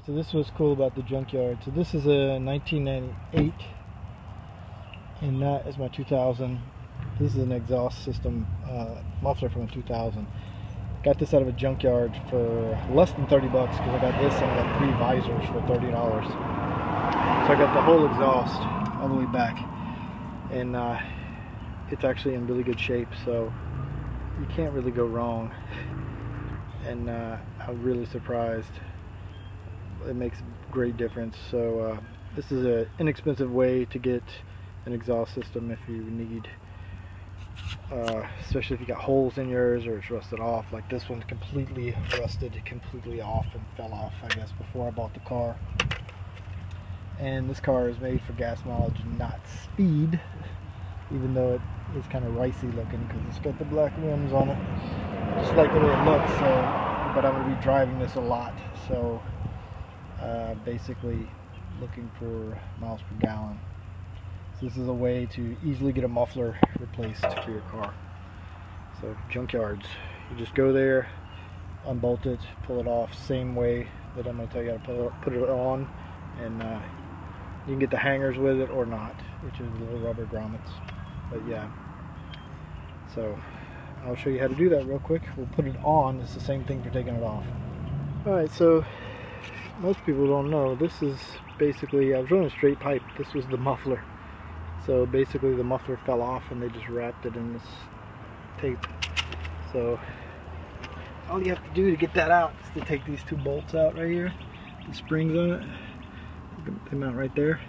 So this was cool about the Junkyard. So this is a 1998, and that is my 2000. This is an exhaust system muffler from a 2000. Got this out of a Junkyard for less than 30 bucks because I got this and I got 3 visors for $30. So I got the whole exhaust all the way back, and it's actually in really good shape, so you can't really go wrong. And I'm really surprised. It makes a great difference. So this is an inexpensive way to get an exhaust system if you need, especially if you got holes in yours or it's rusted off. Like this one's completely rusted, completely off, and fell off, I guess, before I bought the car. And this car is made for gas mileage, not speed, even though it is kind of ricey looking because it's got the black rims on it. Just like the way it looks. So, but I'm going to be driving this a lot, so basically looking for miles per gallon. So this is a way to easily get a muffler replaced for your car. So Junkyards, you just go there, unbolt it, pull it off, same way that I'm going to tell you how to put it on, and you can get the hangers with it or not, which is little rubber grommets. But yeah, so I'll show you how to do that real quick. We'll put it on. It's the same thing for taking it off. Alright, so most people don't know, this is basically, I was running a straight pipe. This was the muffler. So basically the muffler fell off and they just wrapped it in this tape. So all you have to do to get that out is to take these 2 bolts out right here. The springs on it. They mount right there.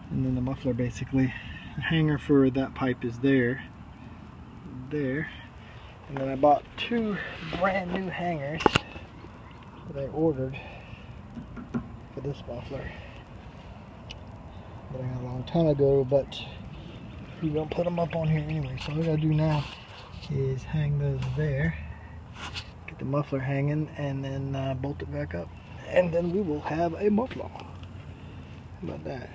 And then the muffler, basically, the hanger for that pipe is there. And then I bought 2 brand new hangers that I ordered for this muffler that I got a long time ago, but we're gonna put them up on here anyway. So all I gotta do now is hang those there, get the muffler hanging, and then bolt it back up, and then we will have a muffler. How about that?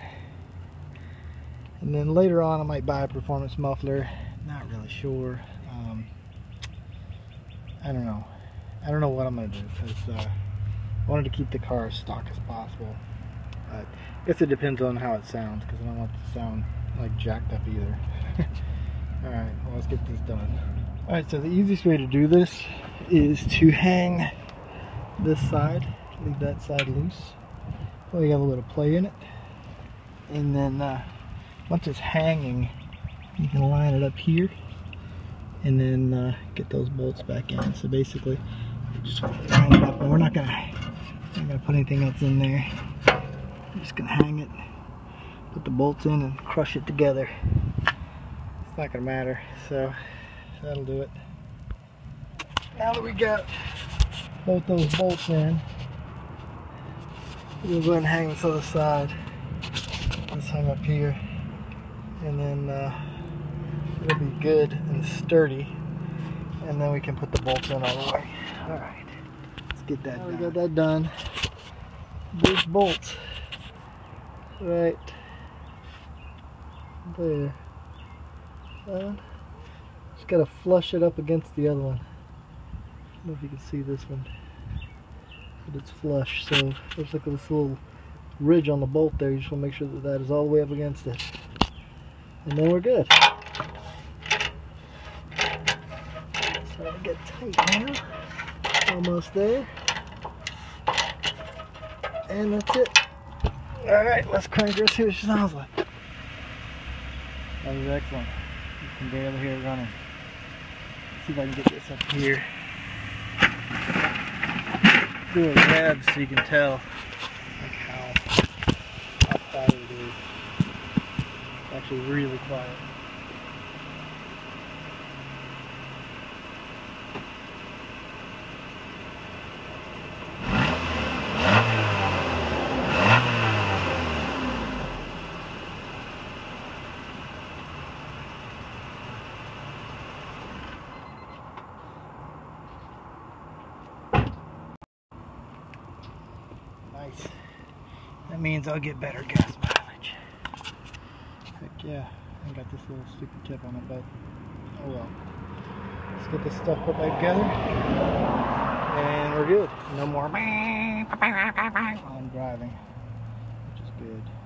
And then later on I might buy a performance muffler. Not really sure. I don't know. I don't know what I'm gonna do, because I wanted to keep the car as stock as possible. But I guess it depends on how it sounds, because I don't want it to sound like jacked up either. Alright, well, let's get this done. Alright, so the easiest way to do this is to hang this side, leave that side loose. Well, you have a little play in it. And then once it's hanging, you can line it up here and then get those bolts back in. So basically, you just line it up, and we're not gonna put anything else in there. We're just gonna hang it, put the bolts in, and crush it together. It's not gonna matter, so that'll do it. Now that we got both those bolts in, we'll go ahead and hang this other side. Let's hang up here, and then it'll be good and sturdy, and then we can put the bolts in all the way. Alright, let's get that done. We got that done. These bolts right there. Just gotta flush it up against the other one. I don't know if you can see this one, but it's flush, so there's like this little ridge on the bolt there. You just want to make sure that that is all the way up against it, and then we're good. So I get tight now, almost there, and that's it. Alright, let's crank her, see what she sounds like. That was excellent. You can barely hear it running. Let's see if I can get this up here. Do a rev so you can tell like how quiet it is. It's actually really quiet. Nice. That means I'll get better gas mileage. Heck yeah. I got this little stupid tip on it, but oh well. Let's get this stuff put back together. And we're good. No more while I'm driving, which is good.